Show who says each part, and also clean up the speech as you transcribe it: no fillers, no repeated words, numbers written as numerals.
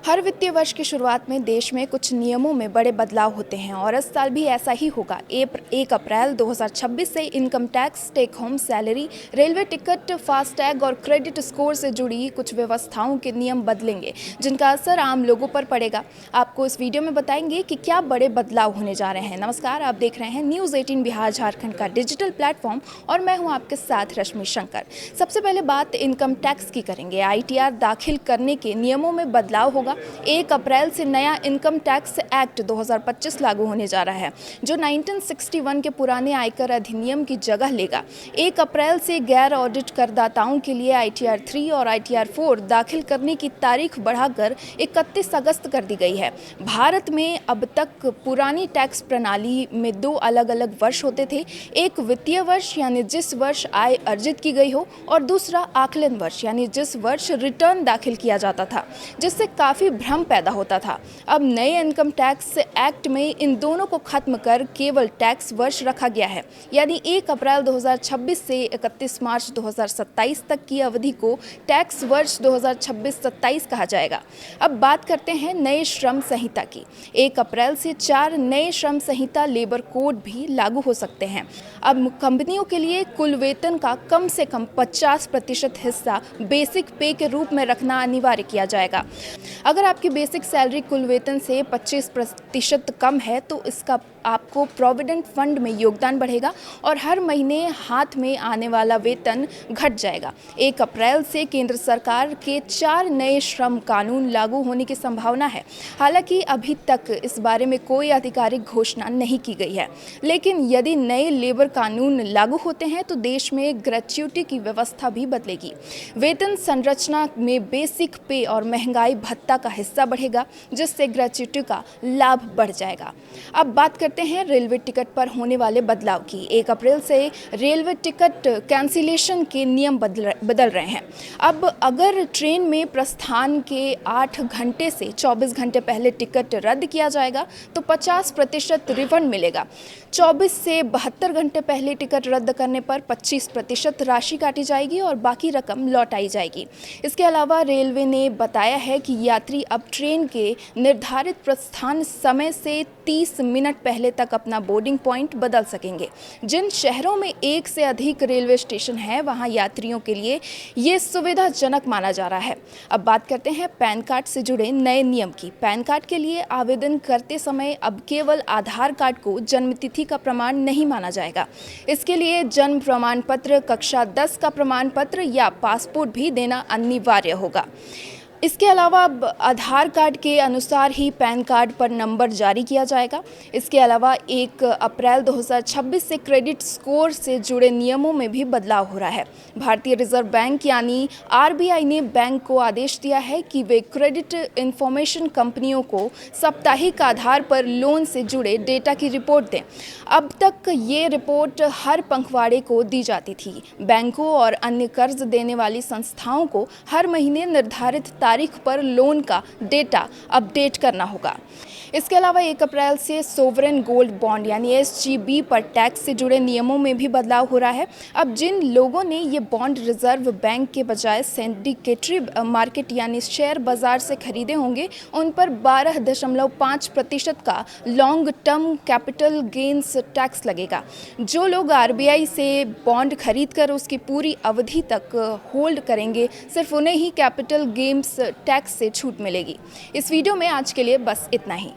Speaker 1: हर वित्तीय वर्ष की शुरुआत में देश में कुछ नियमों में बड़े बदलाव होते हैं और इस साल भी ऐसा ही होगा। 1 अप्रैल 2026 से income tax, take home salary, railway ticket, FASTag और क्रेडिट स्कोर से जुड़ी कुछ व्यवस्थाओं के नियम बदलेंगे, जिनका असर आम लोगों पर पड़ेगा। आपको इस वीडियो में बताएंगे कि क्या बड़े बदलाव होने जा रहे हैं। नमस्कार, आप देख रहे हैं न्यूज़ 18 बिहार झारखंड का डिजिटल प्लेटफॉर्म और मैं हूं आपके साथ रश्मि शंकर। सबसे पहले बात इनकम टैक्स की करेंगे। ITR दाखिल करने के नियमों में बदलाव होगा। 1 अप्रैल से नया इनकम टैक्स एक्ट 2025 लागू होने जा रहा है, जो 1961 के पुराने आयकर अधिनियम की जगह लेगा। 1 अप्रैल से गैर ऑडिट करदाताओं के लिए ITR 3 और ITR 4 दाखिल करने की तारीख बढ़ाकर 31 अगस्त कर दी गई है। भारत में अब तक पुरानी टैक्स प्रणाली में 2 अलग-अलग वर्ष होते थे। एक वित्तीय वर्ष यानी जिस वर्ष आय अर्जित की गई हो, और दूसरा आकलन वर्ष यानी जिस वर्ष रिटर्न दाखिल किया जाता था, जिससे काफ़ी भ्रम पैदा होता था। अब नए इनकम टैक्स एक्ट में इन दोनों को खत्म कर केवल टैक्स वर्ष रखा गया है, यानी 1 अप्रैल 2026 से 31 मार्च 2027 तक की अवधि को टैक्स वर्ष 2026-27 कहा जाएगा। अब बात करते हैं नए श्रम संहिता की। 1 अप्रैल से 4 नए श्रम संहिता लेबर कोड भी लागू हो सकते हैं। अब कंपनियों के लिए कुल वेतन का कम से कम 50% हिस्सा बेसिक पे के रूप में रखना अनिवार्य किया जाएगा। अगर आपकी बेसिक सैलरी कुल वेतन से 25% कम है तो इसका आपको प्रोविडेंट फंड में योगदान बढ़ेगा और हर महीने हाथ में आने वाला वेतन घट जाएगा। 1 अप्रैल से केंद्र सरकार के 4 नए श्रम कानून लागू होने की संभावना है। हालांकि अभी तक इस बारे में कोई आधिकारिक घोषणा नहीं की गई है, लेकिन यदि नए लेबर कानून लागू होते हैं तो देश में ग्रेच्युटी की व्यवस्था भी बदलेगी। वेतन संरचना में बेसिक पे और महंगाई भत्ता का हिस्सा बढ़ेगा, जिससे ग्रेच्युटी का लाभ बढ़ जाएगा। अब बात करते हैं रेलवे टिकट पर होने वाले बदलाव की। 1 अप्रैल से रेलवे टिकट कैंसिलेशन के नियम बदल रहे हैं। अब अगर ट्रेन में प्रस्थान के 8 घंटे से 24 घंटे पहले टिकट रद्द किया जाएगा तो 50% रिफंड मिलेगा। 24 से 72 घंटे पहले टिकट रद्द करने पर 25% राशि काटी जाएगी और बाकी रकम लौटाई जाएगी। इसके अलावा रेलवे ने बताया है कि यात्री अब ट्रेन के निर्धारित प्रस्थान समय से 30 मिनट पहले तक अपना बोर्डिंग पॉइंट बदल सकेंगे। जिन शहरों में एक से अधिक रेलवे स्टेशन है, वहां यात्रियों के लिए ये सुविधाजनक माना जा रहा है। अब बात करते हैं पैन कार्ड से जुड़े नए नियम की। पैन कार्ड के लिए आवेदन करते समय अब केवल आधार कार्ड को जन्मतिथि का प्रमाण नहीं माना जाएगा। इसके लिए जन्म प्रमाण पत्र, कक्षा 10 का प्रमाण पत्र या पासपोर्ट भी देना अनिवार्य होगा। इसके अलावा अब आधार कार्ड के अनुसार ही पैन कार्ड पर नंबर जारी किया जाएगा। इसके अलावा 1 अप्रैल 2026 से क्रेडिट स्कोर से जुड़े नियमों में भी बदलाव हो रहा है। भारतीय रिजर्व बैंक यानी RBI ने बैंक को आदेश दिया है कि वे क्रेडिट इंफॉर्मेशन कंपनियों को साप्ताहिक आधार पर लोन से जुड़े डेटा की रिपोर्ट दें। अब तक ये रिपोर्ट हर पखवाड़े को दी जाती थी। बैंकों और अन्य कर्ज देने वाली संस्थाओं को हर महीने निर्धारित तारीख पर लोन का डेटा अपडेट करना होगा। इसके अलावा 1 अप्रैल से सोवरेन गोल्ड बॉन्ड यानी SGB पर टैक्स से जुड़े नियमों में भी बदलाव हो रहा है। अब जिन लोगों ने ये बॉन्ड रिजर्व बैंक के बजाय सिंडिकेटरी मार्केट यानी शेयर बाजार से खरीदे होंगे, उन पर 12.5% का long term capital gains tax लगेगा। जो लोग RBI से बॉन्ड खरीद कर उसकी पूरी अवधि तक होल्ड करेंगे, सिर्फ उन्हें ही कैपिटल गेन्स टैक्स से छूट मिलेगी। इस वीडियो में आज के लिए बस इतना ही।